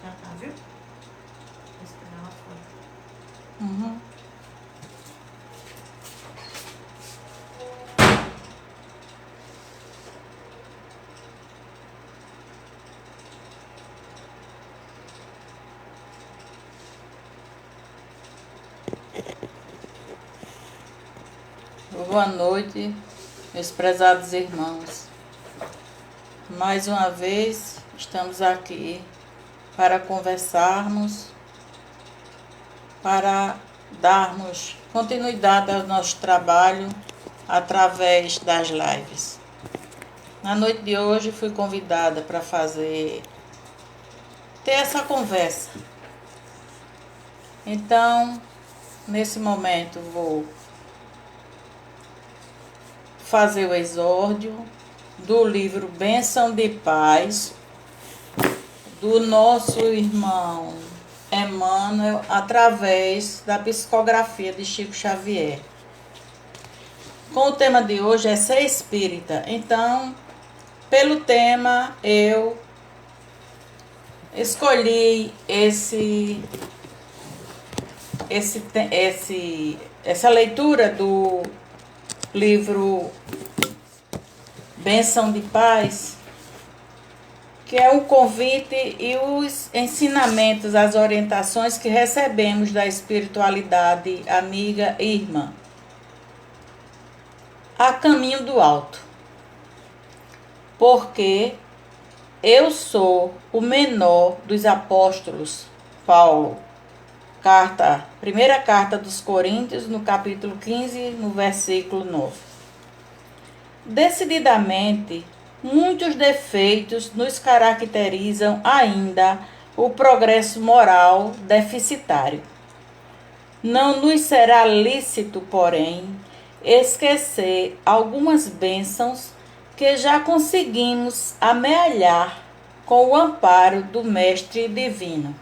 Já tá, viu? Vou esperar ela fora. Uhum. Boa noite, meus prezados irmãos. Mais uma vez estamos aqui para conversarmos, para darmos continuidade ao nosso trabalho através das lives. Na noite de hoje fui convidada para ter essa conversa. Então, nesse momento vou fazer o exórdio do livro Bênção de Paz, do nosso irmão Emmanuel, através da psicografia de Chico Xavier. Com o tema de hoje é ser espírita. Então, pelo tema, eu escolhi essa leitura do livro Bênção de Paz, que é o convite e os ensinamentos, as orientações que recebemos da espiritualidade amiga e irmã. A caminho do alto. Porque eu sou o menor dos apóstolos. Paulo. Primeira carta dos Coríntios, no capítulo 15, no versículo 9. Decididamente, muitos defeitos nos caracterizam ainda o progresso moral deficitário. Não nos será lícito, porém, esquecer algumas bênçãos que já conseguimos amealhar com o amparo do Mestre Divino.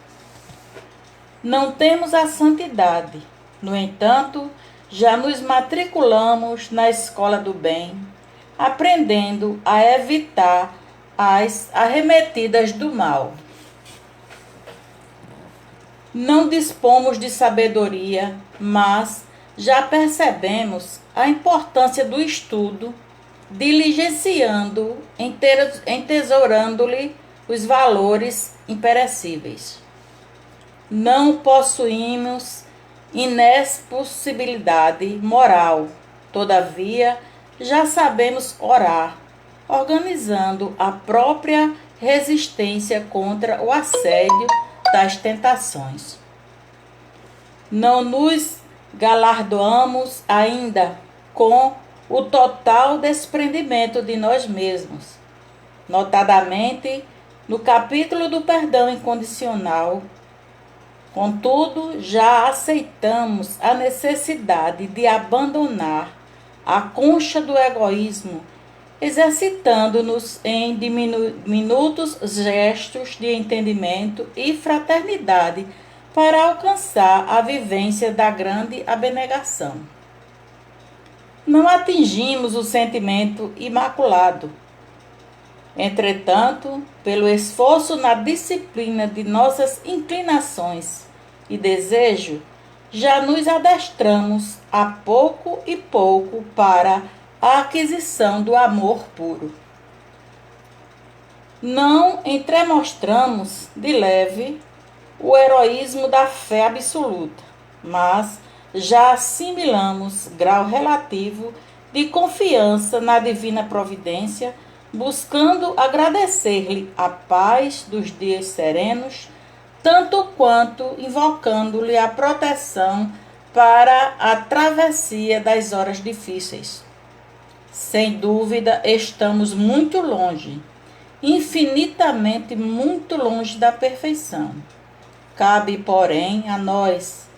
Não temos a santidade, no entanto, já nos matriculamos na escola do bem, aprendendo a evitar as arremetidas do mal. Não dispomos de sabedoria, mas já percebemos a importância do estudo, diligenciando, entesourando-lhe os valores imperecíveis. Não possuímos inexpossibilidade moral, todavia já sabemos orar, organizando a própria resistência contra o assédio das tentações. Não nos galardoamos ainda com o total desprendimento de nós mesmos, notadamente no capítulo do perdão incondicional. Contudo, já aceitamos a necessidade de abandonar a concha do egoísmo, exercitando-nos em diminutos gestos de entendimento e fraternidade para alcançar a vivência da grande abnegação. Não atingimos o sentimento imaculado. Entretanto, pelo esforço na disciplina de nossas inclinações e desejo, já nos adestramos a pouco e pouco para a aquisição do amor puro. Não entremostramos de leve o heroísmo da fé absoluta, mas já assimilamos grau relativo de confiança na divina providência, buscando agradecer-lhe a paz dos dias serenos, tanto quanto invocando-lhe a proteção para a travessia das horas difíceis. Sem dúvida, estamos muito longe, infinitamente muito longe da perfeição. Cabe, porém, a nós,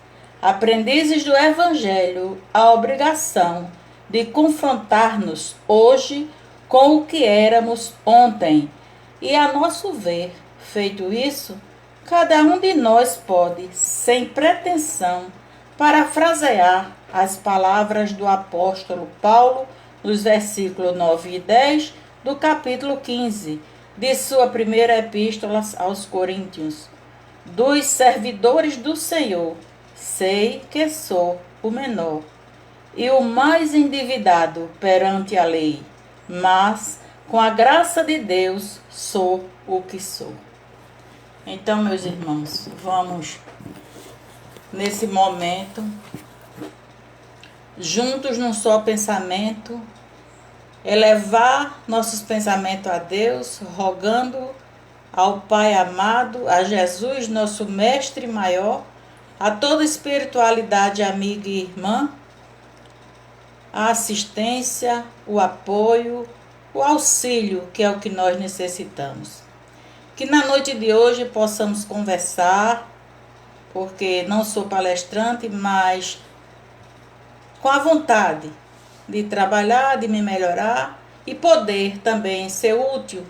aprendizes do Evangelho, a obrigação de confrontar-nos hoje com o que éramos ontem, E a nosso ver, feito isso, cada um de nós pode, sem pretensão, parafrasear as palavras do apóstolo Paulo nos versículos 9 e 10 do capítulo 15 de sua primeira epístola aos Coríntios. Dos servidores do Senhor, sei que sou o menor e o mais endividado perante a lei, mas com a graça de Deus sou o que sou. Então, meus irmãos, vamos nesse momento juntos num só pensamento, elevar nossos pensamentos a Deus, rogando ao Pai amado, a Jesus, nosso mestre maior, a toda espiritualidade amiga e irmã, a assistência, o apoio, o auxílio, que é o que nós necessitamos. Que na noite de hoje possamos conversar, porque não sou palestrante, mas com a vontade de trabalhar, de me melhorar e poder também ser útil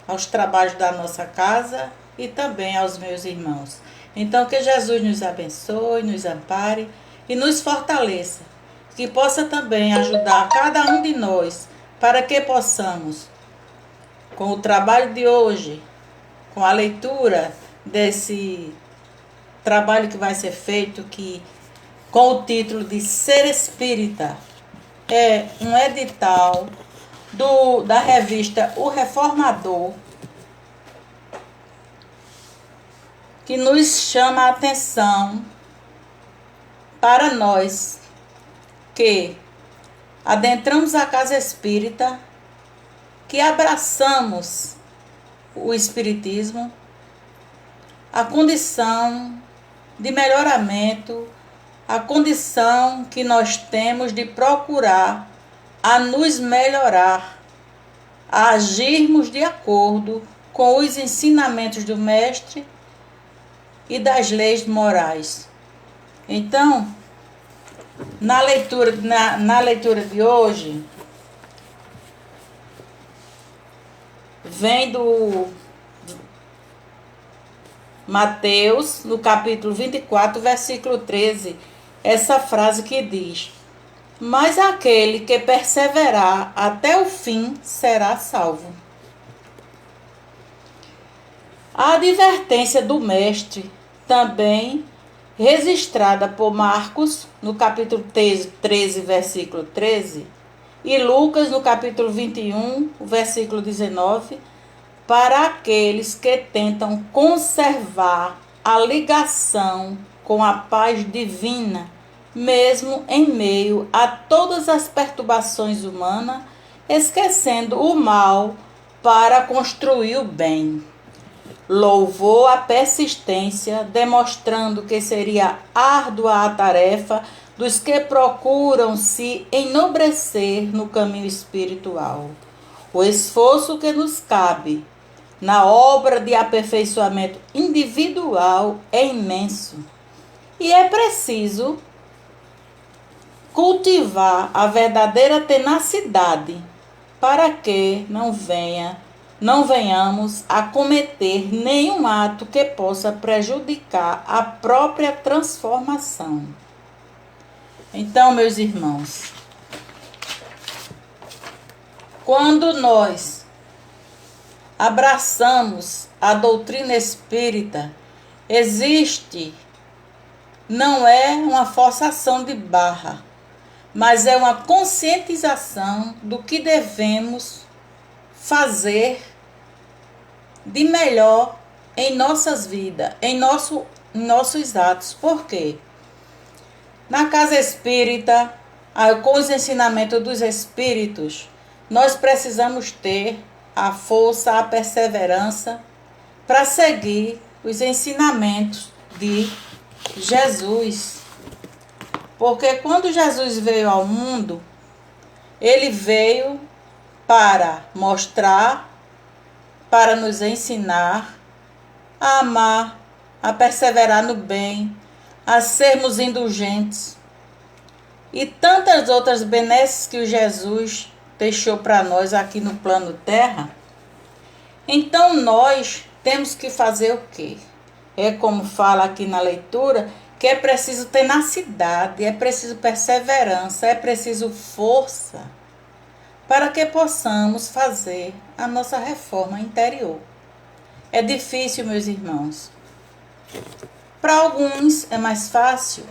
aos trabalhos da nossa casa e também aos meus irmãos. Então, que Jesus nos abençoe, nos ampare e nos fortaleça, que possa também ajudar cada um de nós para que possamos, com o trabalho de hoje, com a leitura desse trabalho que vai ser feito, que com o título de Ser Espírita, é um edital da revista O Reformador, que nos chama a atenção para nós que adentramos a casa espírita, que abraçamos o espiritismo, a condição de melhoramento, a condição que nós temos de procurar a nos melhorar, a agirmos de acordo com os ensinamentos do Mestre e das leis morais. Então, na leitura de hoje, vem do Mateus, no capítulo 24, versículo 13, essa frase que diz: mas aquele que perseverar até o fim será salvo. A advertência do Mestre, também registrada por Marcos, no capítulo 13, versículo 13, e Lucas, no capítulo 21, versículo 19, para aqueles que tentam conservar a ligação com a paz divina, mesmo em meio a todas as perturbações humanas, esquecendo o mal para construir o bem. Louvou a persistência, demonstrando que seria árdua a tarefa dos que procuram se enobrecer no caminho espiritual. O esforço que nos cabe na obra de aperfeiçoamento individual é imenso e é preciso cultivar a verdadeira tenacidade para que não venhamos a cometer nenhum ato que possa prejudicar a própria transformação. Então, meus irmãos, quando nós abraçamos a doutrina espírita, não é uma forçação de barra, mas é uma conscientização do que devemos fazer de melhor em nossas vidas, em nossos atos. Por quê? Na casa espírita, com os ensinamentos dos espíritos, nós precisamos ter a força, a perseverança para seguir os ensinamentos de Jesus. Porque quando Jesus veio ao mundo, ele veio para mostrar, para nos ensinar a amar, a perseverar no bem, a sermos indulgentes e tantas outras benesses que o Jesus deixou para nós aqui no plano terra. Então nós temos que fazer o quê? É como fala aqui na leitura, que é preciso tenacidade, é preciso perseverança, é preciso força para que possamos fazer a nossa reforma interior. É difícil, meus irmãos. Para alguns é mais fácil,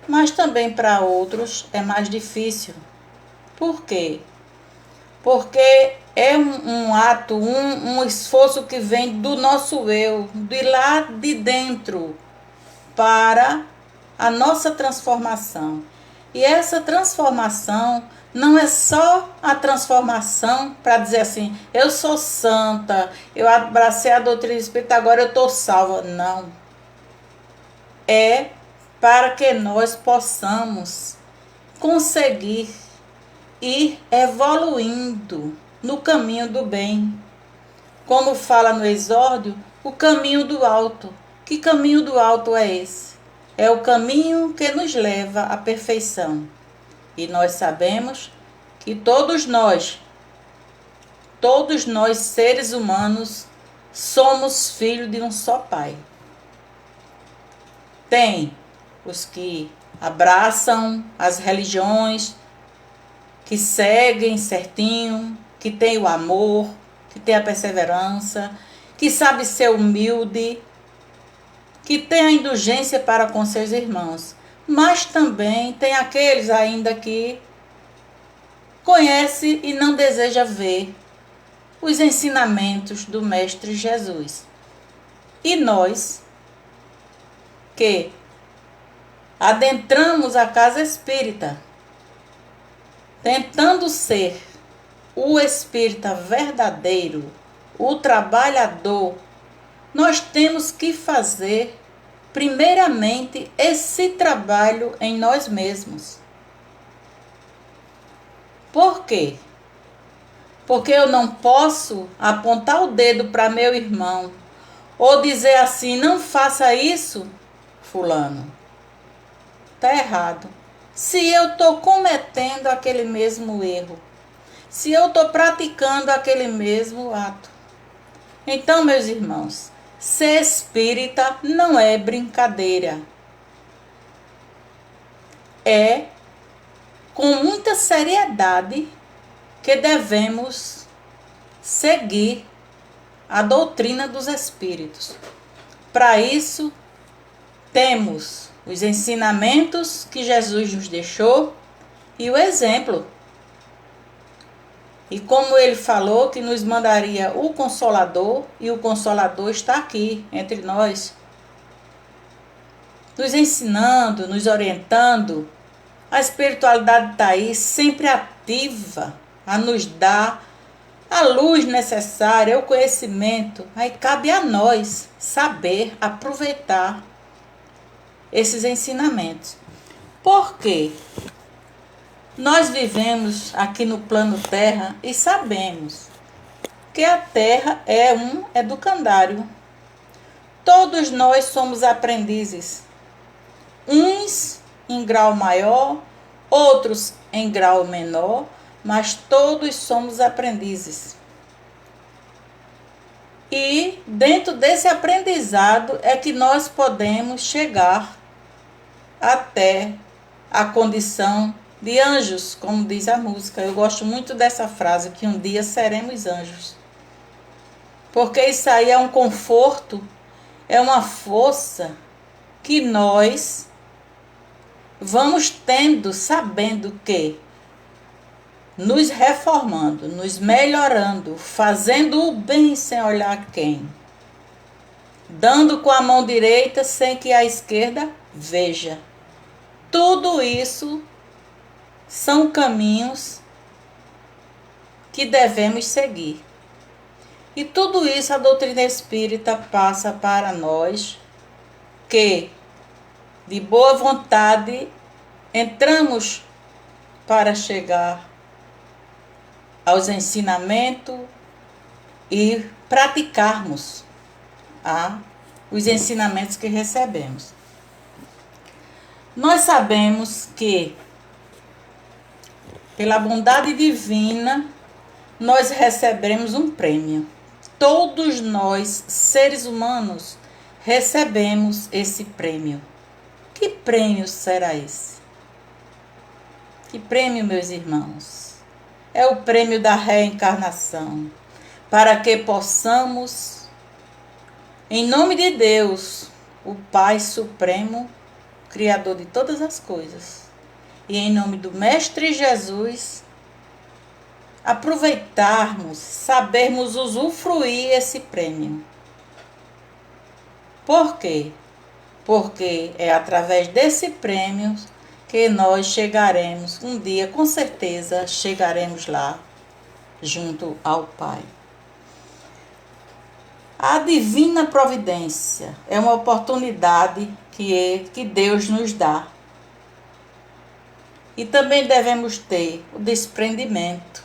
mas também para outros é mais difícil. Por quê? Porque é um ato, um esforço que vem do nosso eu, de lá de dentro, para a nossa transformação. E essa transformação não é só a transformação para dizer assim, eu sou santa, eu abracei a doutrina espírita, agora eu estou salva. Não. É para que nós possamos conseguir ir evoluindo no caminho do bem. Como fala no exórdio, o caminho do alto. Que caminho do alto é esse? É o caminho que nos leva à perfeição. E nós sabemos que todos nós seres humanos, somos filhos de um só Pai. Tem os que abraçam as religiões, que seguem certinho, que tem o amor, que tem a perseverança, que sabe ser humilde, que tem a indulgência para com seus irmãos. Mas também tem aqueles ainda que conhece e não deseja ver os ensinamentos do Mestre Jesus. E nós, que adentramos a casa espírita, tentando ser o espírita verdadeiro, o trabalhador, nós temos que fazer, primeiramente, esse trabalho em nós mesmos. Por quê? Porque eu não posso apontar o dedo para meu irmão ou dizer assim, não faça isso, fulano. Está errado. Se eu estou cometendo aquele mesmo erro, se eu estou praticando aquele mesmo ato. Então, meus irmãos, ser espírita não é brincadeira. É com muita seriedade que devemos seguir a doutrina dos espíritos. Para isso, temos os ensinamentos que Jesus nos deixou e o exemplo. E como ele falou que nos mandaria o Consolador, e o Consolador está aqui entre nós, nos ensinando, nos orientando, a espiritualidade está aí sempre ativa a nos dar a luz necessária, o conhecimento. Aí cabe a nós saber aproveitar esses ensinamentos. Por quê? Nós vivemos aqui no plano Terra e sabemos que a Terra é um educandário. Todos nós somos aprendizes. Uns em grau maior, outros em grau menor, mas todos somos aprendizes. E dentro desse aprendizado é que nós podemos chegar até a condição de anjos, como diz a música. Eu gosto muito dessa frase, que um dia seremos anjos. Porque isso aí é um conforto, é uma força que nós vamos tendo, sabendo que nos reformando, nos melhorando, fazendo o bem sem olhar quem, dando com a mão direita sem que a esquerda veja. Tudo isso são caminhos que devemos seguir. E tudo isso a doutrina espírita passa para nós, que de boa vontade entramos para chegar aos ensinamentos e praticarmos os ensinamentos que recebemos. Nós sabemos que, pela bondade divina, nós recebemos um prêmio. todos nós, seres humanos, recebemos esse prêmio. Que prêmio será esse? Que prêmio, meus irmãos? É o prêmio da reencarnação, para que possamos, em nome de Deus, o Pai Supremo, Criador de todas as coisas, e em nome do Mestre Jesus, aproveitarmos, sabermos usufruir esse prêmio. Por quê? Porque é através desse prêmio que nós chegaremos, um dia com certeza chegaremos lá, junto ao Pai. A divina providência é uma oportunidade que Deus nos dá. E também devemos ter o desprendimento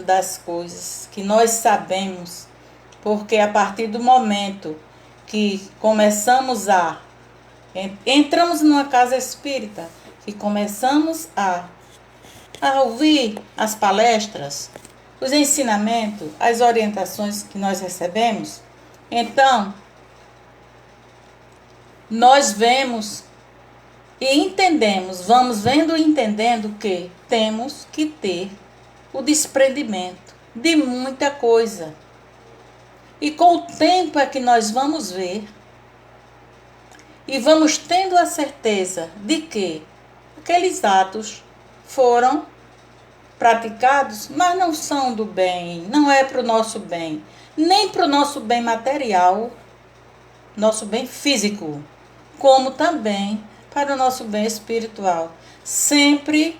das coisas que nós sabemos, porque a partir do momento que entramos numa casa espírita, que começamos a ouvir as palestras, os ensinamentos, as orientações que nós recebemos, então nós vemos e entendemos, vamos vendo e entendendo que temos que ter o desprendimento de muita coisa. E com o tempo é que nós vamos ver e vamos tendo a certeza de que aqueles atos foram praticados, mas não são do bem, não é para o nosso bem, nem para o nosso bem material, nosso bem físico, como também para o nosso bem espiritual. Sempre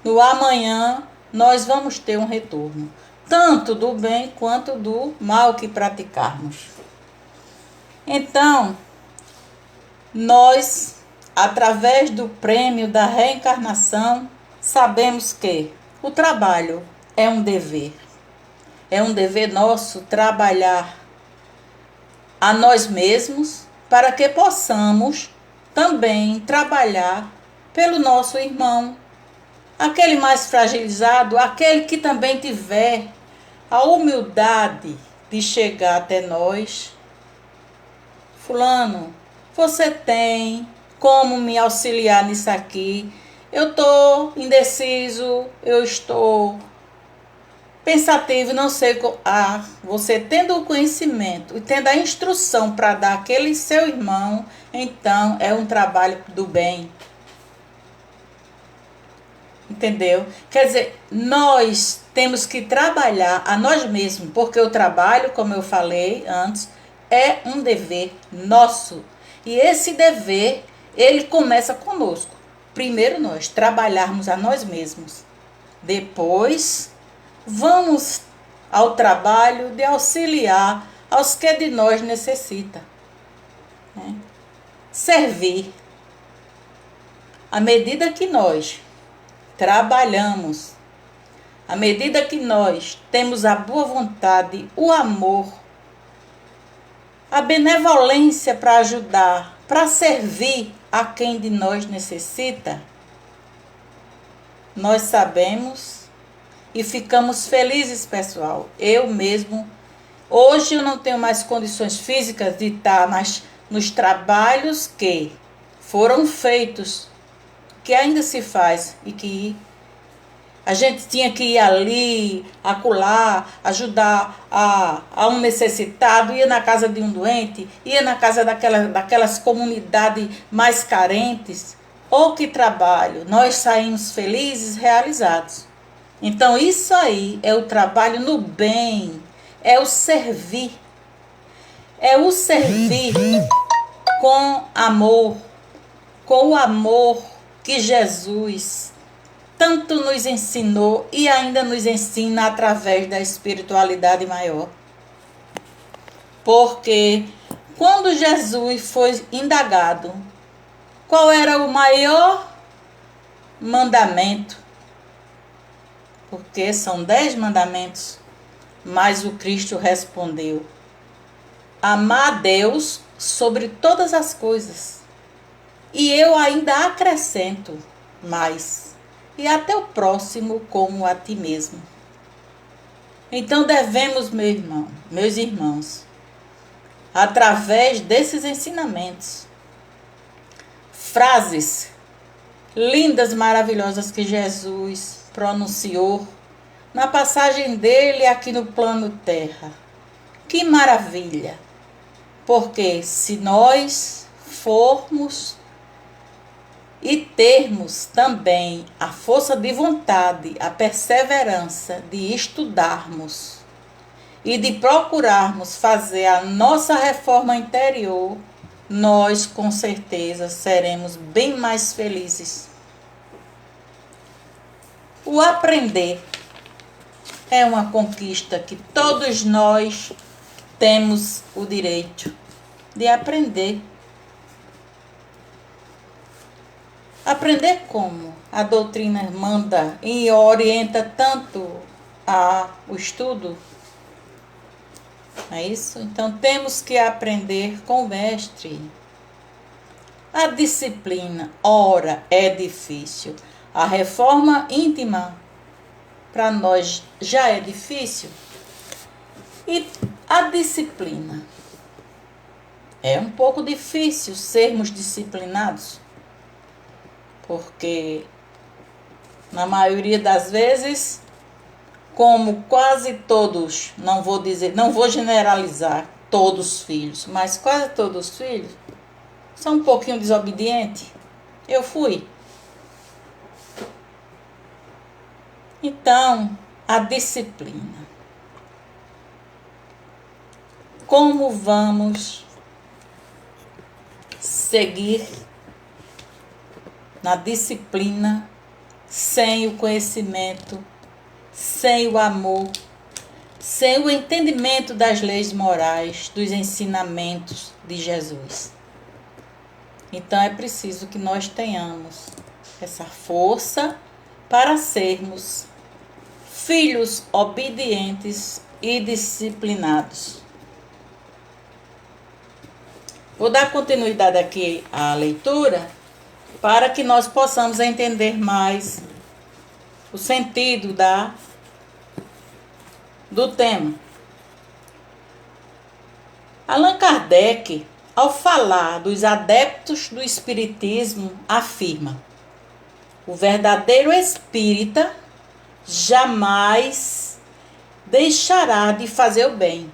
no amanhã nós vamos ter um retorno, tanto do bem quanto do mal que praticarmos. Então, nós, através do prêmio da reencarnação, sabemos que o trabalho é um dever. É um dever nosso trabalhar a nós mesmos para que possamos também trabalhar pelo nosso irmão, aquele mais fragilizado, aquele que também tiver a humildade de chegar até nós. Fulano, você tem como me auxiliar nisso aqui? Eu estou indeciso, eu estou pensativo, não sei. Você tendo o conhecimento e tendo a instrução para dar àquele seu irmão, então é um trabalho do bem. Entendeu? Quer dizer, nós temos que trabalhar a nós mesmos, porque o trabalho, como eu falei antes, é um dever nosso. E esse dever, ele começa conosco. Primeiro nós trabalharmos a nós mesmos. Depois, vamos ao trabalho de auxiliar aos que de nós necessita. Servir. À medida que nós trabalhamos, à medida que nós temos a boa vontade, o amor, a benevolência para ajudar, para servir a quem de nós necessita, nós sabemos e ficamos felizes, pessoal. Eu mesmo, hoje eu não tenho mais condições físicas de estar mais nos trabalhos que foram feitos, que ainda se faz e que a gente tinha que ir ali, acolá, ajudar a um necessitado, ia na casa de um doente, ia na casa daquelas comunidades mais carentes. Oh, que trabalho! Nós saímos felizes, realizados. Então, isso aí é o trabalho no bem, é o servir. É o servir com amor, com o amor que Jesus tanto nos ensinou e ainda nos ensina através da espiritualidade maior. Porque quando Jesus foi indagado, qual era o maior mandamento? Porque são 10 mandamentos, mas o Cristo respondeu: amar a Deus sobre todas as coisas. E eu ainda acrescento mais: e até o próximo como a ti mesmo. Então devemos, meus irmãos, através desses ensinamentos, frases lindas, maravilhosas que Jesus pronunciou na passagem dele aqui no plano Terra. Que maravilha! Porque se nós formos e termos também a força de vontade, a perseverança de estudarmos e de procurarmos fazer a nossa reforma interior, nós com certeza seremos bem mais felizes. O aprender é uma conquista que todos nós temos o direito de aprender. Aprender como? A doutrina manda e orienta tanto o estudo. Não é isso? Então temos que aprender com o mestre. A disciplina, ora, é difícil. A reforma íntima, para nós, já é difícil. E a disciplina. É um pouco difícil sermos disciplinados. Porque, na maioria das vezes, como quase todos, não vou generalizar todos os filhos, mas quase todos os filhos são um pouquinho desobedientes. Eu fui. Então, a disciplina. Como vamos seguir na disciplina sem o conhecimento, sem o amor, sem o entendimento das leis morais, dos ensinamentos de Jesus? Então é preciso que nós tenhamos essa força para sermos filhos obedientes e disciplinados. Vou dar continuidade aqui à leitura para que nós possamos entender mais o sentido do tema. Allan Kardec, ao falar dos adeptos do espiritismo, afirma: o verdadeiro espírita jamais deixará de fazer o bem,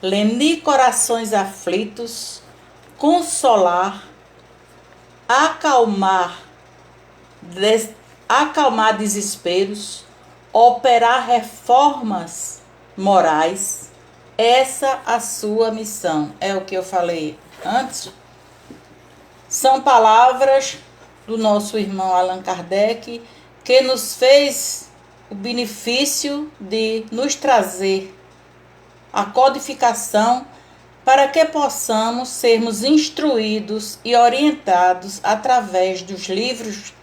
lenir corações aflitos, consolar, acalmar desesperos, operar reformas morais. Essa a sua missão. É o que eu falei antes. São palavras do nosso irmão Allan Kardec, que nos fez o benefício de nos trazer a codificação para que possamos sermos instruídos e orientados através dos livros,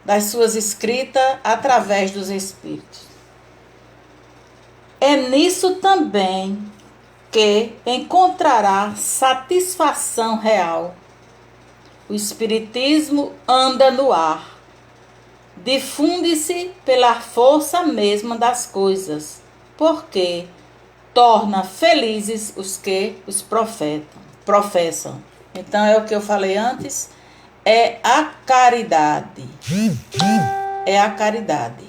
das suas escritas, através dos Espíritos. É nisso também que encontrará satisfação real. O Espiritismo anda no ar, difunde-se pela força mesma das coisas, porque torna felizes os que os professam. Então é o que eu falei antes, é a caridade. É a caridade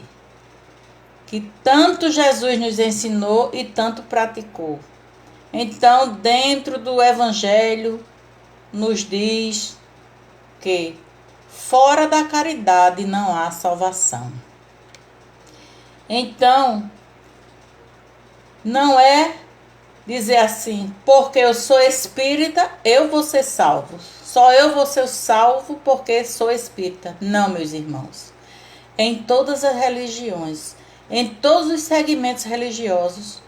que tanto Jesus nos ensinou e tanto praticou. Então, dentro do Evangelho, nos diz que fora da caridade não há salvação. Então, não é dizer assim, porque eu sou espírita, eu vou ser salvo. Só eu vou ser salvo porque sou espírita. Não, meus irmãos. Em todas as religiões, em todos os segmentos religiosos,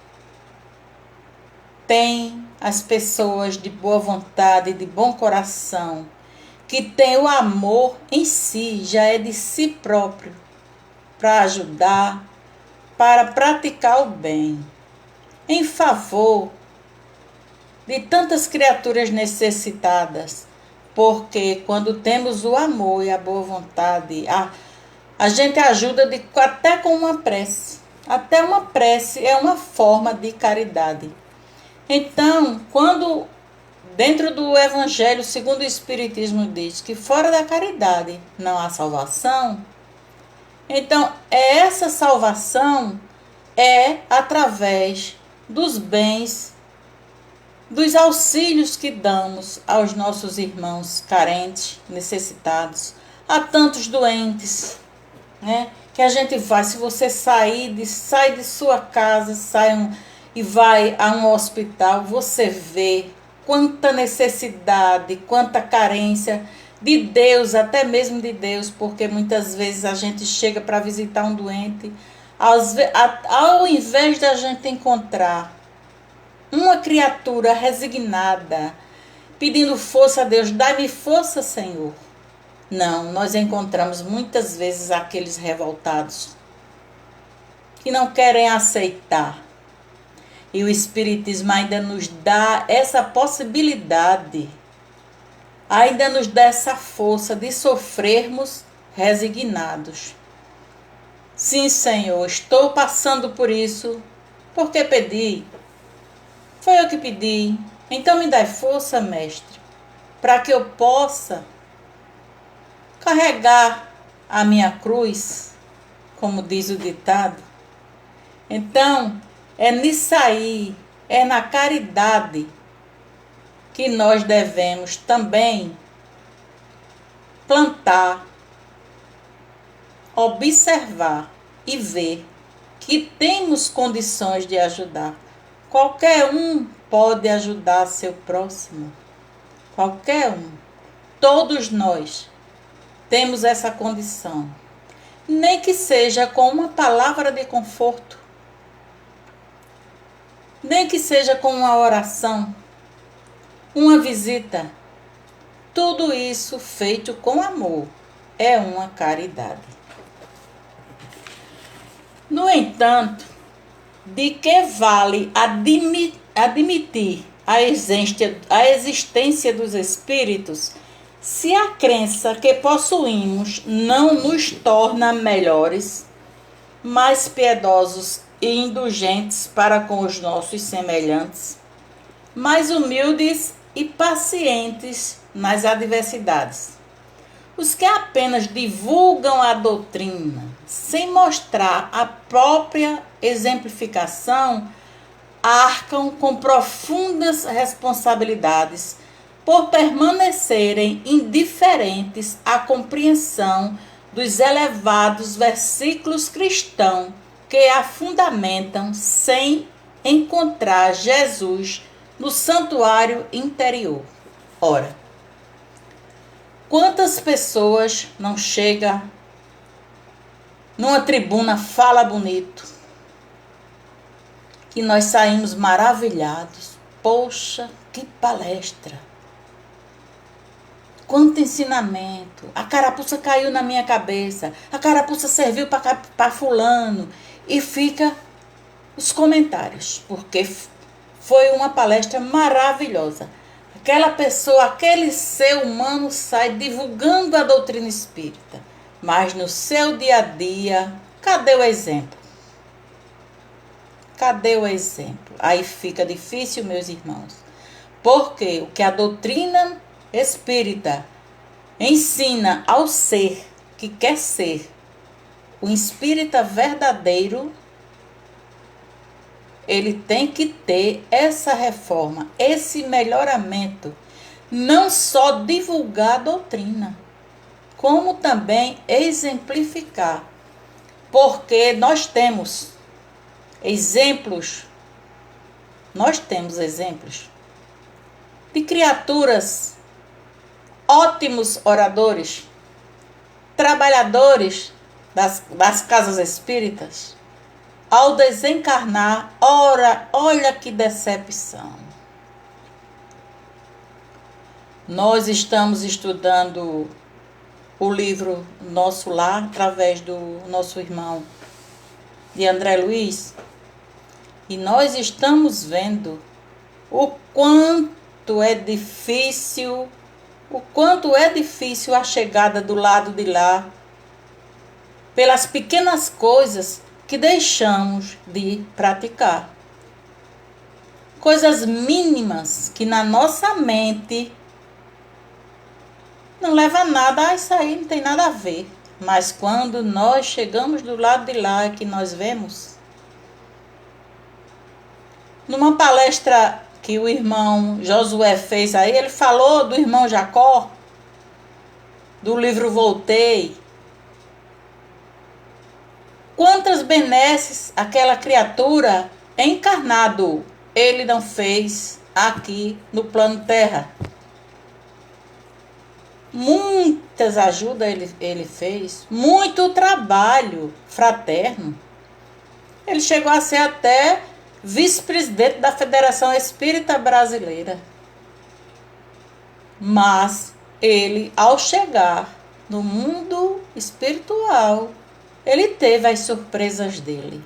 tem as pessoas de boa vontade, de bom coração, que tem o amor em si, já é de si próprio, para ajudar, para praticar o bem, em favor de tantas criaturas necessitadas, porque quando temos o amor e a boa vontade, A gente ajuda até com uma prece. Até uma prece é uma forma de caridade. Então, quando dentro do Evangelho segundo o Espiritismo diz que fora da caridade não há salvação, então essa salvação é através dos bens, dos auxílios que damos aos nossos irmãos carentes, necessitados, a tantos doentes, né? Que a gente vai, se você sai de sua casa, e vai a um hospital, você vê quanta necessidade, quanta carência de Deus, até mesmo de Deus, porque muitas vezes a gente chega para visitar um doente, ao invés de a gente encontrar uma criatura resignada, pedindo força a Deus, dai-me força, Senhor. Não, nós encontramos muitas vezes aqueles revoltados que não querem aceitar. E o Espiritismo ainda nos dá essa possibilidade, ainda nos dá essa força de sofrermos resignados. Sim, Senhor, estou passando por isso, porque pedi. Foi eu que pedi. Então me dai força, Mestre, para que eu possa carregar a minha cruz, como diz o ditado. Então, é nisso aí, é na caridade que nós devemos também plantar, observar e ver que temos condições de ajudar. Qualquer um pode ajudar seu próximo. Qualquer um. Todos nós temos essa condição. Nem que seja com uma palavra de conforto. Nem que seja com uma oração, uma visita. Tudo isso feito com amor é uma caridade. No entanto, de que vale admitir a existência dos espíritos se a crença que possuímos não nos torna melhores, mais piedosos e indulgentes para com os nossos semelhantes, mais humildes e pacientes nas adversidades? Os que apenas divulgam a doutrina sem mostrar a própria exemplificação arcam com profundas responsabilidades por permanecerem indiferentes à compreensão dos elevados versículos cristãos que a fundamentam sem encontrar Jesus no santuário interior. Ora, quantas pessoas não chegam numa tribuna, fala bonito, que nós saímos maravilhados. Poxa, que palestra! Quanto ensinamento! A carapuça caiu na minha cabeça, a carapuça serviu para fulano. E fica os comentários, porque foi uma palestra maravilhosa. Aquela pessoa, aquele ser humano sai divulgando a doutrina espírita. Mas no seu dia a dia, cadê o exemplo? Cadê o exemplo? Aí fica difícil, meus irmãos. Porque o que a doutrina espírita ensina ao ser que quer ser o espírita verdadeiro, ele tem que ter essa reforma, esse melhoramento. Não só divulgar a doutrina, como também exemplificar. Porque nós temos exemplos de criaturas, ótimos oradores, trabalhadores das casas espíritas. Ao desencarnar, olha que decepção. Nós estamos estudando o livro Nosso Lar, através do nosso irmão de André Luiz, e nós estamos vendo o quanto é difícil a chegada do lado de lá pelas pequenas coisas que deixamos de praticar. Coisas mínimas que na nossa mente não leva a nada, isso aí não tem nada a ver. Mas quando nós chegamos do lado de lá é que nós vemos. Numa palestra que o irmão Josué fez aí, ele falou do irmão Jacó, do livro Voltei. Quantas benesses aquela criatura encarnado ele não fez aqui no plano Terra. Muitas ajudas ele fez, muito trabalho fraterno. Ele chegou a ser até vice-presidente da Federação Espírita Brasileira. Mas ele, ao chegar no mundo espiritual, ele teve as surpresas dele.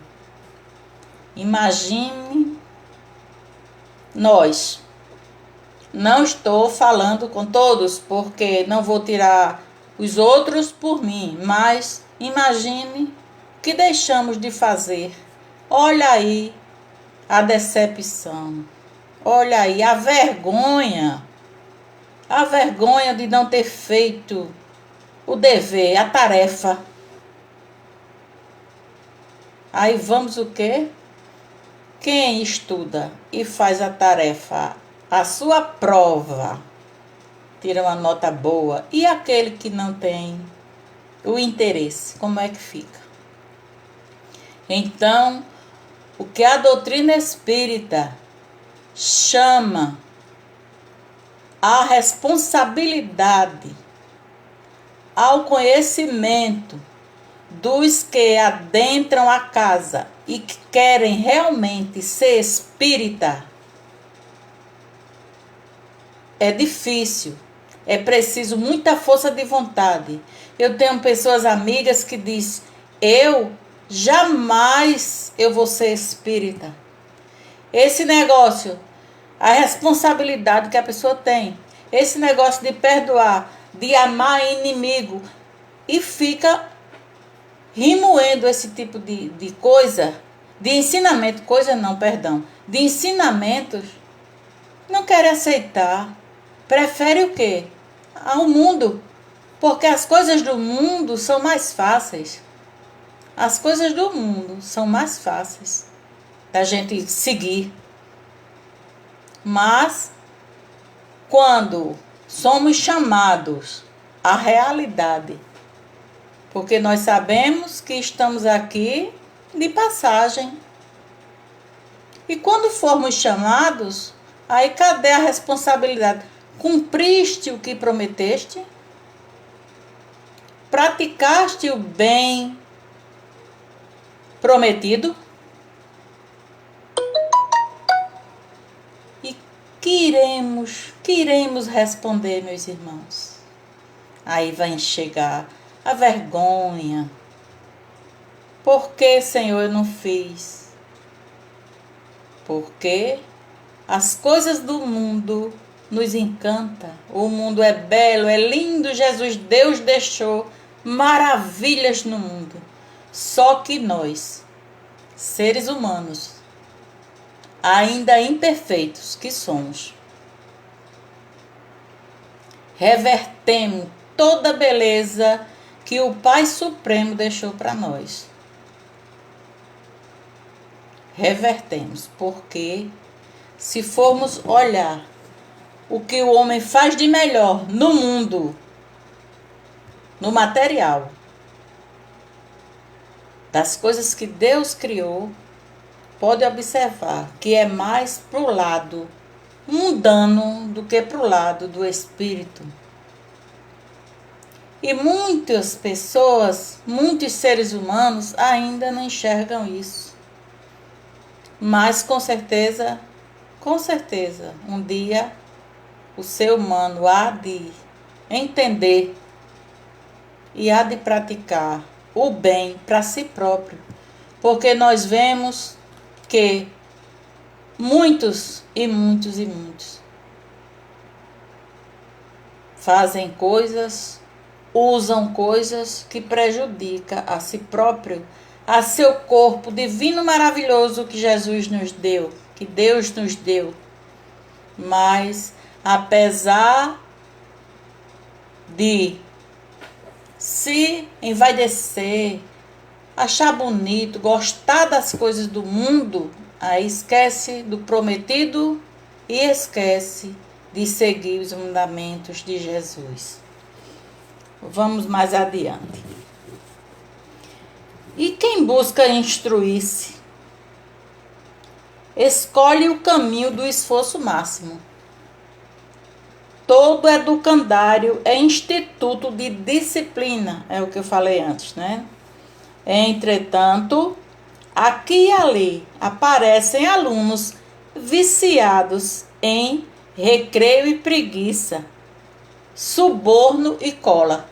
Imagine nós. Não estou falando com todos, porque não vou tirar os outros por mim, mas imagine o que deixamos de fazer. Olha aí a decepção. Olha aí a vergonha de não ter feito o dever, a tarefa. Aí vamos o quê? Quem estuda e faz a tarefa, a sua prova, tira uma nota boa, e aquele que não tem o interesse, como é que fica? Então, o que a doutrina espírita chama a responsabilidade ao conhecimento dos que adentram a casa e que querem realmente ser espírita, é difícil, é preciso muita força de vontade. Eu tenho pessoas amigas que dizem, jamais eu vou ser espírita. Esse negócio, a responsabilidade que a pessoa tem, esse negócio de perdoar, de amar inimigo, e fica remoendo esse tipo de coisa, de ensinamento, de ensinamentos, não quer aceitar. Prefere o quê? Ao mundo. Porque as coisas do mundo são mais fáceis. As coisas do mundo são mais fáceis da gente seguir. Mas, quando somos chamados à realidade, porque nós sabemos que estamos aqui de passagem. E quando formos chamados, aí cadê a responsabilidade? Cumpriste o que prometeste? Praticaste o bem prometido? E queremos responder, meus irmãos. Aí vai chegar a vergonha. Por que, Senhor, eu não fiz? Porque as coisas do mundo nos encantam. O mundo é belo, é lindo. Jesus, Deus deixou maravilhas no mundo. Só que nós, seres humanos, ainda imperfeitos que somos, revertemos toda a beleza que o Pai Supremo deixou para nós. Revertemos, porque se formos olhar o que o homem faz de melhor no mundo, no material, das coisas que Deus criou, pode observar que é mais para o lado mundano do que para o lado do espírito. E muitas pessoas, muitos seres humanos ainda não enxergam isso. Mas com certeza, um dia o ser humano há de entender e há de praticar o bem para si próprio. Porque nós vemos que muitos fazem coisas usam coisas que prejudicam a si próprio, a seu corpo divino maravilhoso que Jesus nos deu, que Deus nos deu. Mas, apesar de se envaidecer, achar bonito, gostar das coisas do mundo, aí esquece do prometido e esquece de seguir os mandamentos de Jesus. Vamos mais adiante. E quem busca instruir-se, escolhe o caminho do esforço máximo. Todo educandário é instituto de disciplina, é o que eu falei antes, né? Entretanto, aqui e ali aparecem alunos viciados em recreio e preguiça, suborno e cola.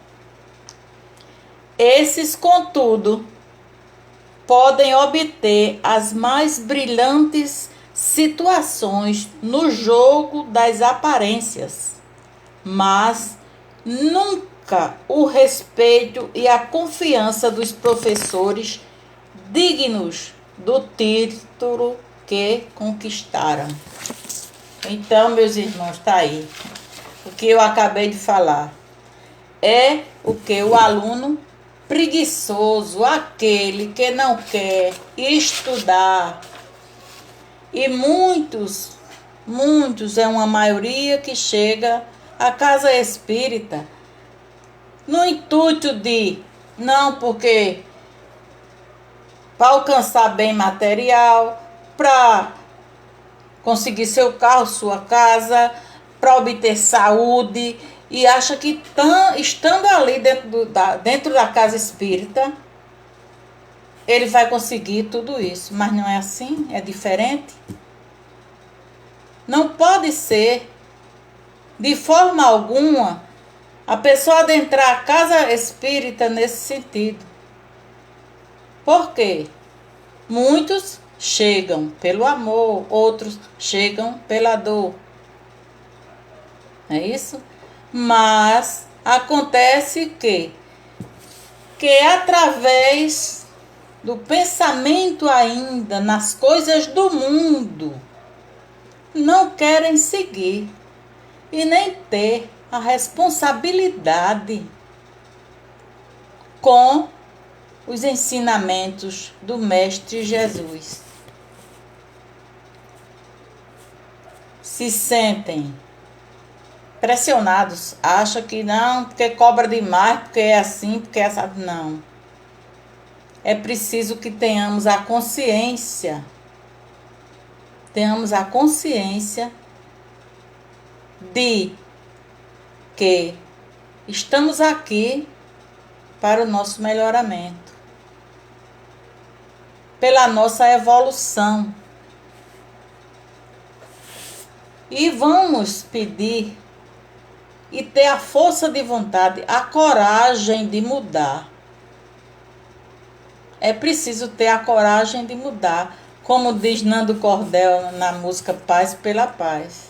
Esses, contudo, podem obter as mais brilhantes situações no jogo das aparências, mas nunca o respeito e a confiança dos professores dignos do título que conquistaram. Então, meus irmãos, está aí o que eu acabei de falar. É o que o aluno preguiçoso, aquele que não quer estudar. E muitos, é uma maioria que chega à casa espírita no intuito de, não, porque para alcançar bem material, para conseguir seu carro, sua casa, para obter saúde, e acha que estando ali dentro da casa espírita, ele vai conseguir tudo isso. Mas não é assim, é diferente. Não pode ser, de forma alguma, a pessoa adentrar a casa espírita nesse sentido. Por quê? Muitos chegam pelo amor, outros chegam pela dor. É isso? Mas acontece que através do pensamento ainda nas coisas do mundo, não querem seguir e nem ter a responsabilidade com os ensinamentos do Mestre Jesus. Se sentem pressionados, acham que não, porque cobra demais, porque é assim, porque é assim. Não. É preciso que tenhamos a consciência. Tenhamos a consciência de que estamos aqui para o nosso melhoramento, pela nossa evolução. E vamos pedir e ter a força de vontade, a coragem de mudar. É preciso ter a coragem de mudar, como diz Nando Cordel na música Paz pela Paz.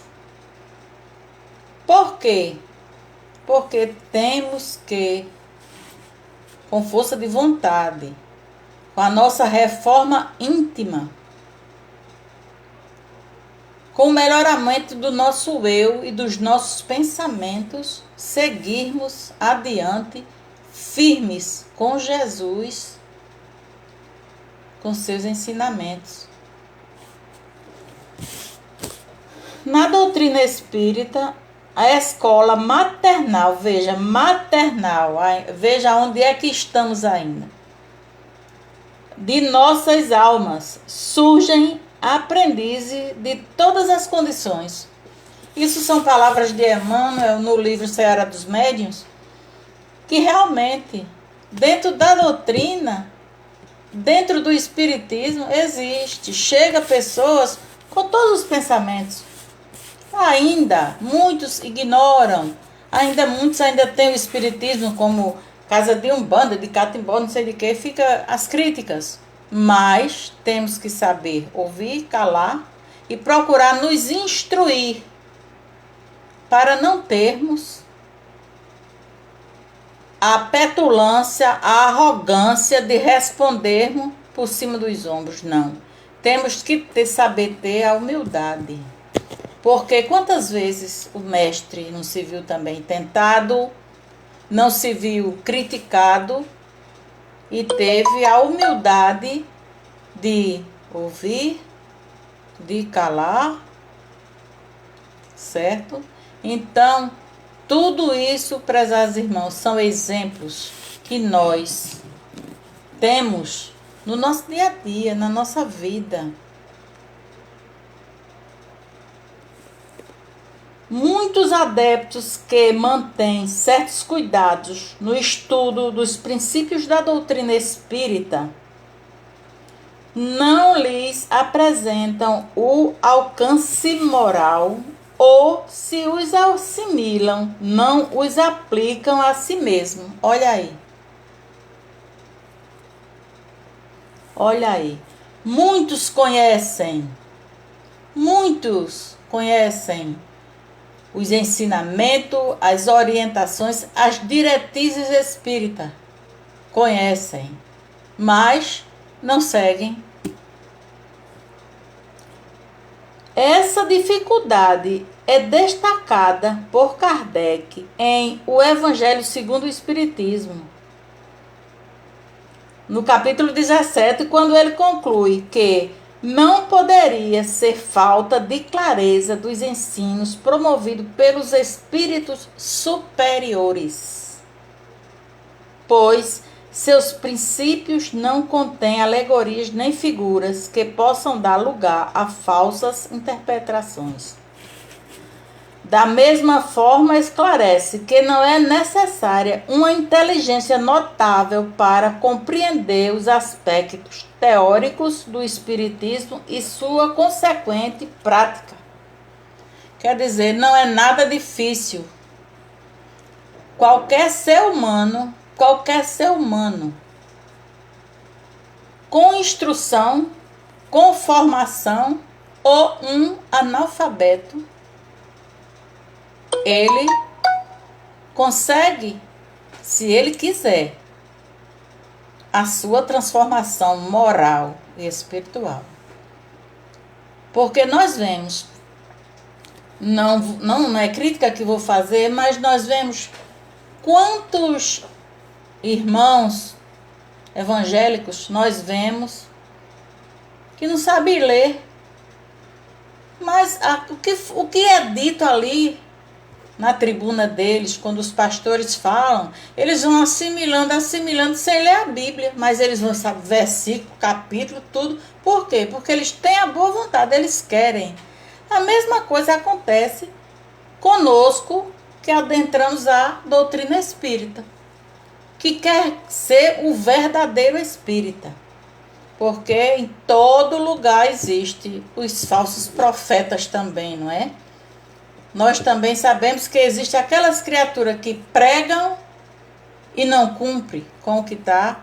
Por quê? Porque temos que, com força de vontade, com a nossa reforma íntima, com o melhoramento do nosso eu e dos nossos pensamentos, seguirmos adiante, firmes com Jesus, com seus ensinamentos. Na doutrina espírita, a escola maternal, veja onde é que estamos ainda, de nossas almas, surgem aprendizes de todas as condições. Isso são palavras de Emmanuel no livro Seara dos Médiuns, que realmente, dentro da doutrina, dentro do espiritismo, chega pessoas com todos os pensamentos. Ainda, muitos ignoram, muitos têm o espiritismo como casa de umbanda, de catimbó, não sei de que, fica as críticas. Mas temos que saber ouvir, calar e procurar nos instruir para não termos a petulância, a arrogância de respondermos por cima dos ombros, não. Temos que saber ter a humildade. Porque quantas vezes o mestre não se viu também tentado, não se viu criticado e teve a humildade de ouvir, de calar, certo? Então, tudo isso, prezados irmãos, são exemplos que nós temos no nosso dia a dia, na nossa vida. Muitos adeptos que mantêm certos cuidados no estudo dos princípios da doutrina espírita não lhes apresentam o alcance moral ou, se os assimilam, não os aplicam a si mesmo. Olha aí. Olha aí. Muitos conhecem os ensinamentos, as orientações, as diretrizes espíritas. Conhecem, mas não seguem. Essa dificuldade é destacada por Kardec em O Evangelho segundo o Espiritismo, no capítulo 17, quando ele conclui que não poderia ser falta de clareza dos ensinos promovidos pelos espíritos superiores, pois seus princípios não contêm alegorias nem figuras que possam dar lugar a falsas interpretações. Da mesma forma, esclarece que não é necessária uma inteligência notável para compreender os aspectos teóricos do espiritismo e sua consequente prática. Quer dizer, não é nada difícil. Qualquer ser humano, com instrução, com formação ou um analfabeto, ele consegue, se ele quiser, a sua transformação moral e espiritual. Porque nós vemos, não é crítica que vou fazer, mas nós vemos quantos irmãos evangélicos nós vemos que não sabem ler, mas o que é dito ali na tribuna deles, quando os pastores falam, eles vão assimilando sem ler a Bíblia, mas eles vão saber versículo, capítulo, tudo. Por quê? Porque eles têm a boa vontade, eles querem. A mesma coisa acontece conosco que adentramos a doutrina espírita, que quer ser o verdadeiro espírita. Porque em todo lugar existe os falsos profetas também, não é? Nós também sabemos que existem aquelas criaturas que pregam e não cumprem com o que está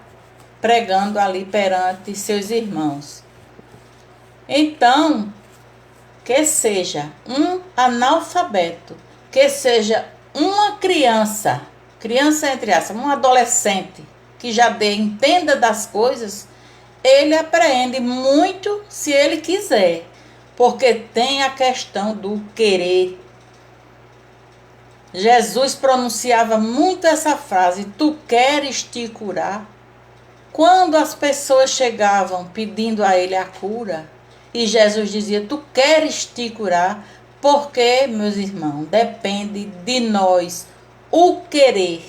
pregando ali perante seus irmãos. Então, que seja um analfabeto, que seja uma criança entre aspas, um adolescente que já entenda das coisas, ele apreende muito se ele quiser, porque tem a questão do querer. Jesus pronunciava muito essa frase: tu queres te curar? Quando as pessoas chegavam pedindo a ele a cura, e Jesus dizia: tu queres te curar? Porque, meus irmãos, depende de nós o querer.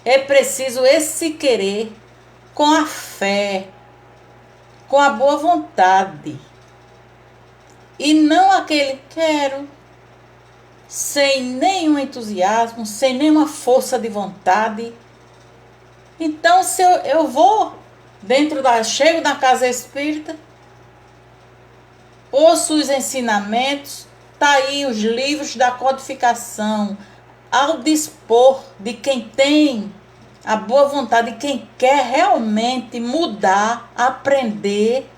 É preciso esse querer com a fé, com a boa vontade. E não aquele quero, sem nenhum entusiasmo, sem nenhuma força de vontade. Então, se eu vou chego na casa espírita, ouço os ensinamentos, tá aí os livros da codificação, ao dispor de quem tem a boa vontade, de quem quer realmente mudar, aprender.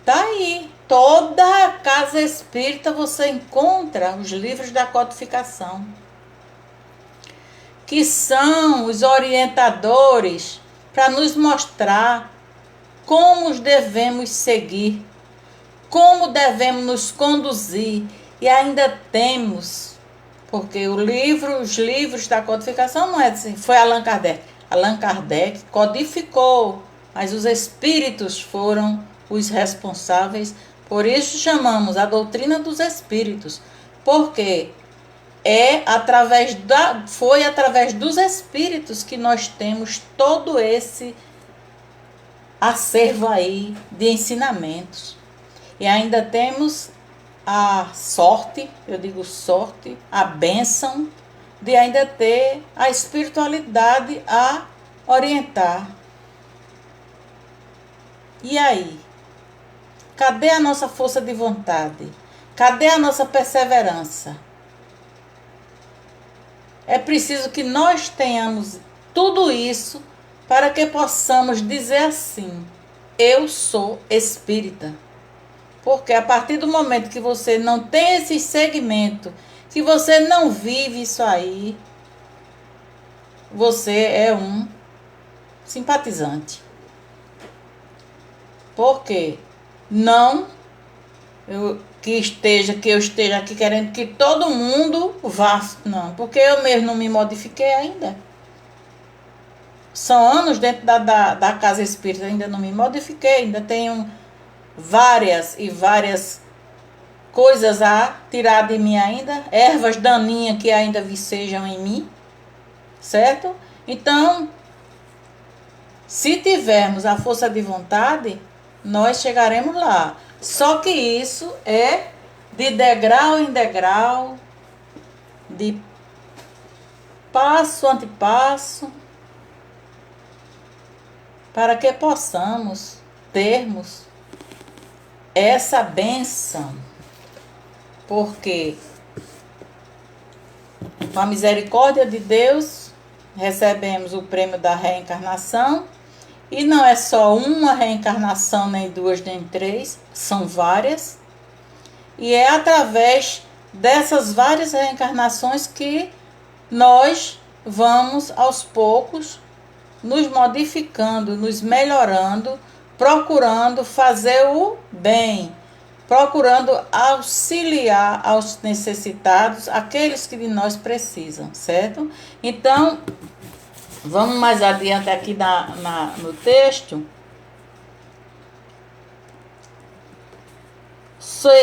Tá aí. Toda a casa espírita você encontra os livros da codificação. que são os orientadores para nos mostrar como devemos seguir, como devemos nos conduzir. E ainda temos, porque os livros da codificação não é assim, foi Allan Kardec. Allan Kardec codificou, mas os espíritos foram os responsáveis. Por isso chamamos a doutrina dos espíritos, porque foi através dos espíritos que nós temos todo esse acervo aí de ensinamentos. E ainda temos a sorte, eu digo sorte, a bênção de ainda ter a espiritualidade a orientar. E aí? Cadê a nossa força de vontade? Cadê a nossa perseverança? É preciso que nós tenhamos tudo isso para que possamos dizer assim: eu sou espírita. Porque a partir do momento que você não tem esse segmento, que você não vive isso aí, você é um simpatizante. Por quê? Não que eu esteja aqui querendo que todo mundo vá. Não, porque eu mesmo não me modifiquei ainda. São anos dentro da casa espírita, ainda não me modifiquei, ainda tenho várias coisas a tirar de mim ainda, ervas daninhas que ainda vicejam em mim, certo? Então, se tivermos a força de vontade, nós chegaremos lá. Só que isso é de degrau em degrau, de passo ante passo, para que possamos termos essa bênção. Porque com a misericórdia de Deus recebemos o prêmio da reencarnação. E não é só uma reencarnação, nem duas, nem três, são várias. E é através dessas várias reencarnações que nós vamos aos poucos nos modificando, nos melhorando, procurando fazer o bem, procurando auxiliar aos necessitados, aqueles que de nós precisam, certo? Então, vamos mais adiante aqui no texto.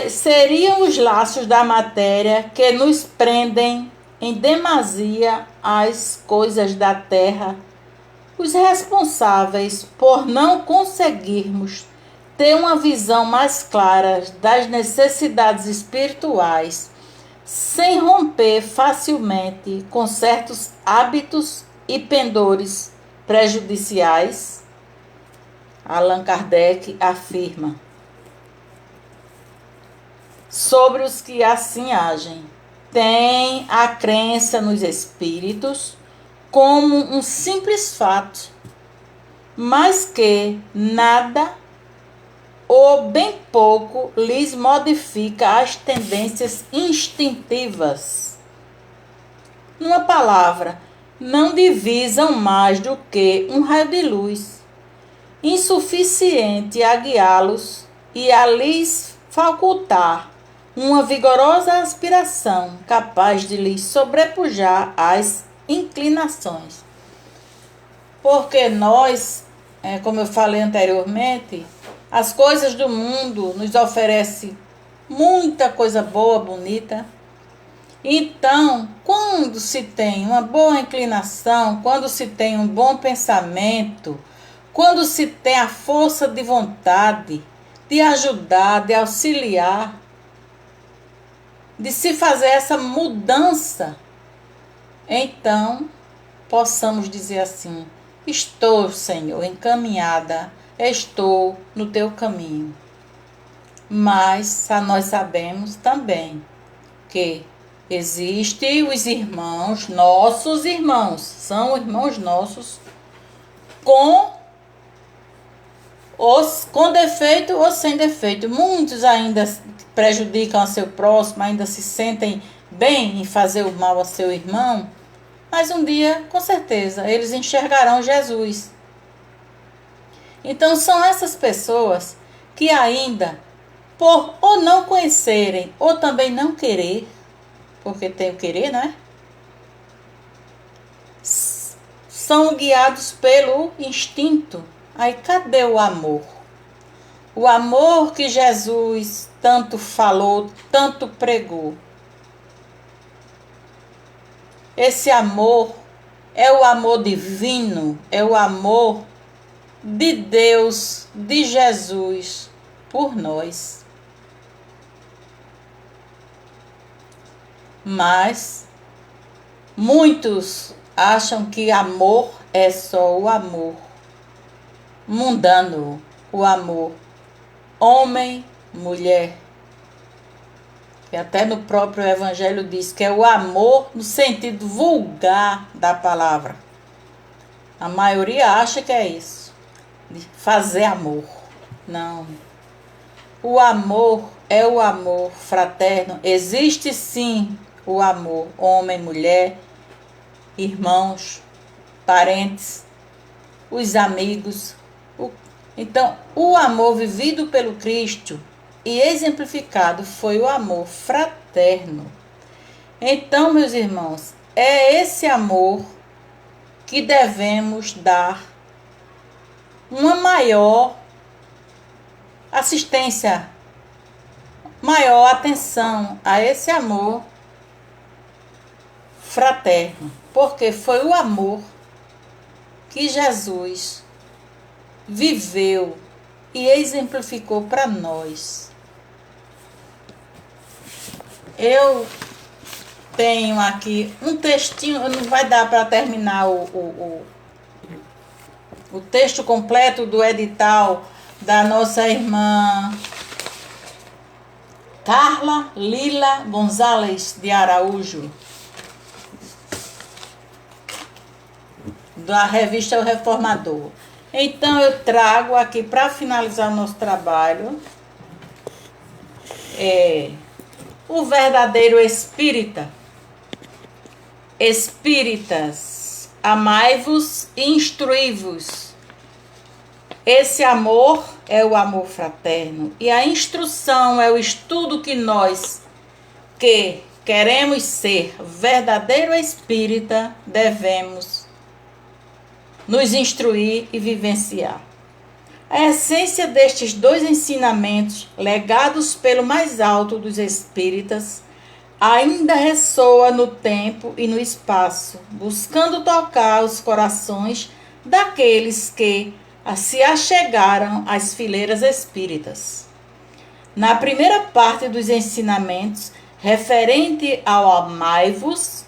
Seriam os laços da matéria que nos prendem em demasia às coisas da terra os responsáveis por não conseguirmos ter uma visão mais clara das necessidades espirituais, sem romper facilmente com certos hábitos e pendores prejudiciais? Allan Kardec afirma sobre os que assim agem: tem a crença nos espíritos como um simples fato, mas que nada ou bem pouco lhes modifica as tendências instintivas. Numa palavra, não divisam mais do que um raio de luz, insuficiente a guiá-los e a lhes facultar uma vigorosa aspiração capaz de lhes sobrepujar as inclinações. Porque nós, como eu falei anteriormente, as coisas do mundo nos oferecem muita coisa boa, bonita. Então, quando se tem uma boa inclinação, quando se tem um bom pensamento, quando se tem a força de vontade de ajudar, de auxiliar, de se fazer essa mudança, então possamos dizer assim: estou, Senhor, encaminhada, estou no teu caminho. Mas nós sabemos também que existem os irmãos, nossos irmãos, são irmãos nossos, com defeito ou sem defeito. Muitos ainda prejudicam a seu próximo, ainda se sentem bem em fazer o mal a seu irmão, mas um dia, com certeza, eles enxergarão Jesus. Então são essas pessoas que ainda, por ou não conhecerem, ou também não querer, porque tem o querer, né? São guiados pelo instinto. Aí cadê o amor? O amor que Jesus tanto falou, tanto pregou. Esse amor é o amor divino, é o amor de Deus, de Jesus, por nós. Mas muitos acham que amor é só o amor mundano, o amor homem, mulher. E até no próprio Evangelho diz que é o amor no sentido vulgar da palavra. A maioria acha que é isso, de fazer amor. Não. O amor é o amor fraterno. Existe sim o amor homem, mulher, irmãos, parentes, os amigos. Então, o amor vivido pelo Cristo e exemplificado foi o amor fraterno. Então, meus irmãos, é esse amor que devemos dar uma maior assistência, maior atenção a esse amor fraterno, porque foi o amor que Jesus viveu e exemplificou para nós. Eu tenho aqui um textinho, não vai dar para terminar o texto completo do edital da nossa irmã Carla Lila Gonzalez de Araújo, da revista O Reformador. Então eu trago aqui para finalizar o nosso trabalho o verdadeiro espírita. Espíritas, amai-vos e instruí-vos. Esse amor é o amor fraterno e a instrução é o estudo que nós que queremos ser verdadeiro espírita devemos nos instruir e vivenciar. A essência destes dois ensinamentos, legados pelo mais alto dos espíritas, ainda ressoa no tempo e no espaço, buscando tocar os corações daqueles que se achegaram às fileiras espíritas. Na primeira parte dos ensinamentos, referente ao amai-vos,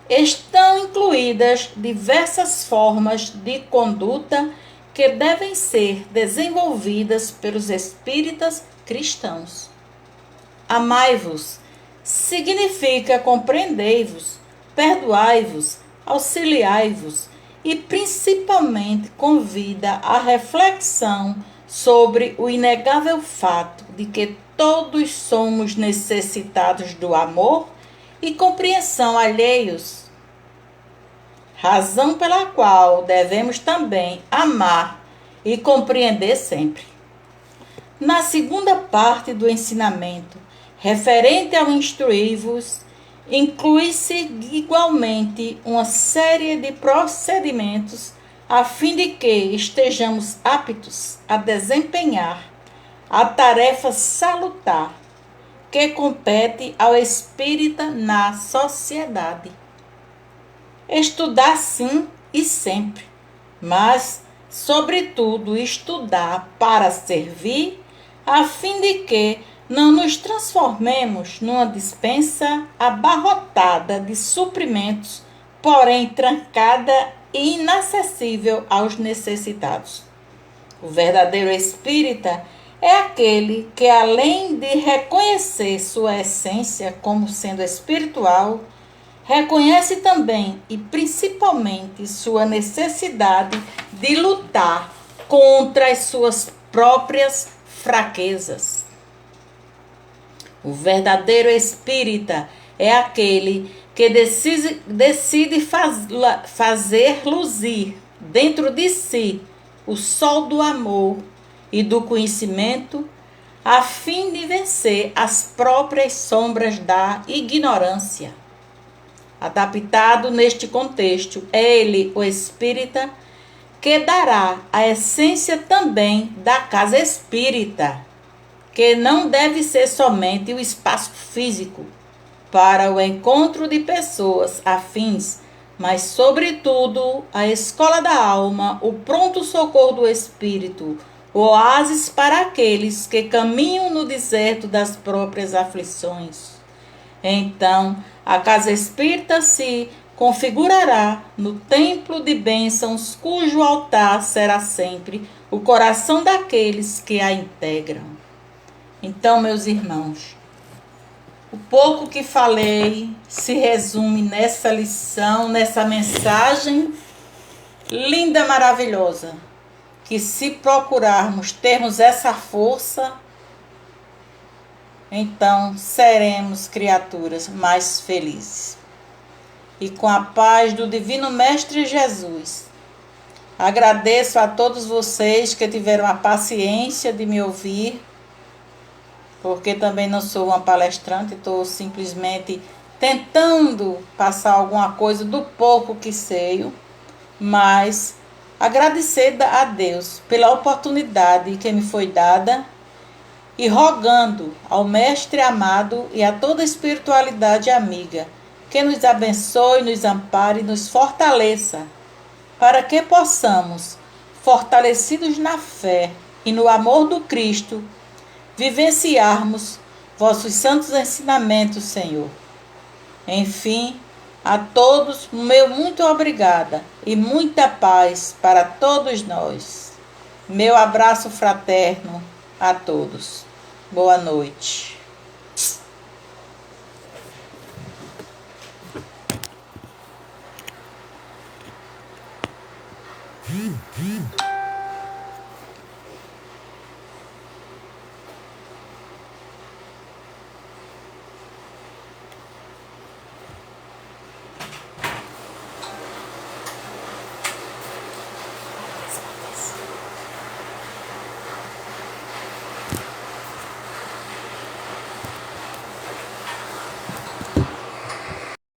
estão incluídas diversas formas de conduta que devem ser desenvolvidas pelos espíritas cristãos. Amai-vos significa compreendei-vos, perdoai-vos, auxiliai-vos e principalmente convida à reflexão sobre o inegável fato de que todos somos necessitados do amor e compreensão alheios, razão pela qual devemos também amar e compreender sempre. Na segunda parte do ensinamento, referente ao instruir-vos, inclui-se igualmente uma série de procedimentos a fim de que estejamos aptos a desempenhar a tarefa salutar que compete ao espírita na sociedade. Estudar sim e sempre, mas, sobretudo, estudar para servir, a fim de que não nos transformemos numa despensa abarrotada de suprimentos, porém trancada e inacessível aos necessitados. O verdadeiro espírita é aquele que, além de reconhecer sua essência como sendo espiritual, reconhece também e principalmente sua necessidade de lutar contra as suas próprias fraquezas. O verdadeiro espírita é aquele que decide fazer luzir dentro de si o sol do amor e do conhecimento, a fim de vencer as próprias sombras da ignorância. Adaptado neste contexto, é ele, o espírita, que dará a essência também da casa espírita, que não deve ser somente o espaço físico para o encontro de pessoas afins, mas, sobretudo, a escola da alma, o pronto-socorro do espírito, o oásis para aqueles que caminham no deserto das próprias aflições. Então, a casa espírita se configurará no templo de bênçãos, cujo altar será sempre o coração daqueles que a integram. Então, meus irmãos, o pouco que falei se resume nessa lição, nessa mensagem linda, maravilhosa, que se procurarmos termos essa força, então seremos criaturas mais felizes. E com a paz do Divino Mestre Jesus, agradeço a todos vocês que tiveram a paciência de me ouvir, porque também não sou uma palestrante, estou simplesmente tentando passar alguma coisa do pouco que sei, mas agradecer a Deus pela oportunidade que me foi dada e rogando ao Mestre amado e a toda a espiritualidade amiga que nos abençoe, nos ampare e nos fortaleça, para que possamos, fortalecidos na fé e no amor do Cristo, vivenciarmos vossos santos ensinamentos, Senhor. Enfim, a todos, meu muito obrigada e muita paz para todos nós. Meu abraço fraterno a todos. Boa noite.